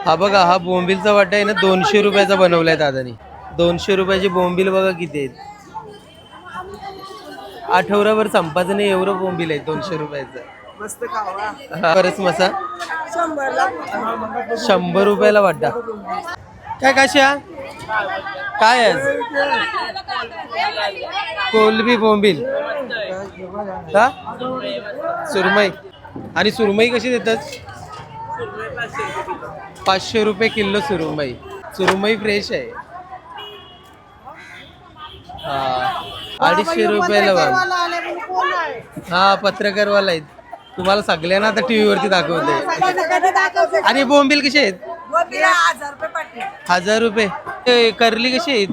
हा बघा, हा बोंबीलचा वाटा आहे ना 200 रुपयाचा बनवलाय दादानी. 200 रुपयाची बोंबील बघा किती आहेत. आठवड्याभर संपाचं नाही एवढं बोंबील आहे 200 रुपयाचं. मस्त खावा. हा परस मसा 100 रुपयाला वाटा. काय कशा काय आहे कोलबी बोंबील हा सुरमई. आणि सुरमई कशी देतात? 500 रुपये किलो सुरमई. सुरमई फ्रेश आहे. हा 250 रुपयाला बघ. हा पत्रकारवाला आहेत. तुम्हाला सगळ्यांना आता टीव्ही वरती दाखवते. आणि बोंबील कसे आहेत? 1000 रुपये. ते करली कशी आहेत?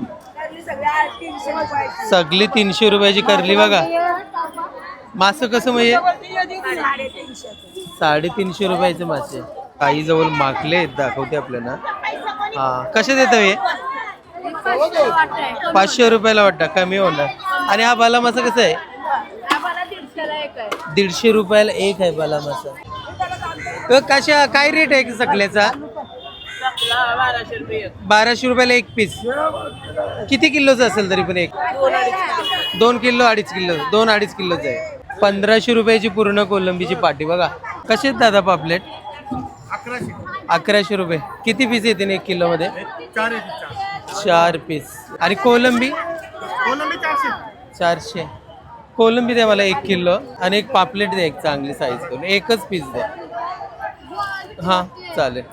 सगळी 300 रुपयाची करली बघा. मासे कसं म्हणजे 350 रुपयाचे मासे. काही जवळ माकले आहेत दाखवते आपल्याला. हा कसे देत हे? 500 रुपयाला वाटतं कमी होणार. आणि हा बाला मासा कसा आहे? 150 रुपयाला एक आहे बाला मासा. कशा काय रेट आहे सगळ्याचा? 1200 रुपयाला एक पीस. किती किलोचं असेल तरी पण एक? 2 किलो 2.5 किलो 2-2.5 किलोचं आहे. 1500 रुपयाची पूर्ण कोलंबीची पाटी बघा. कसे आहेत दादा पापलेट? 1100 रुपये. किती पीस येते 1 किलो मध्ये? 4 पीस. आणि कोलंबी 400. कोलंबी द्या मला 1 किलो. आणि एक पापलेट द्या एक चांगली साईज करून. एकच पीस द्या. हा चालेल.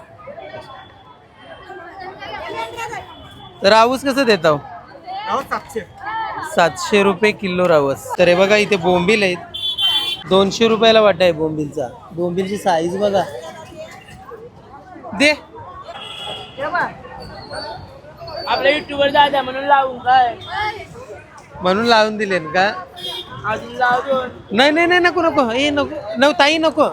रावस कसं देता? 700 रुपये किलो रावस. तर हे बघा इथे बोंबील आहेत 200 रुपयाला वाटा आहे बोंबीलचा. बोंबीलची साईज बघा. दे आपल्या युट्यूबवर जायचं म्हणून लावून काय म्हणून लावून दिले का? अजून लावून नाही नको नको. हे नको ताई नको.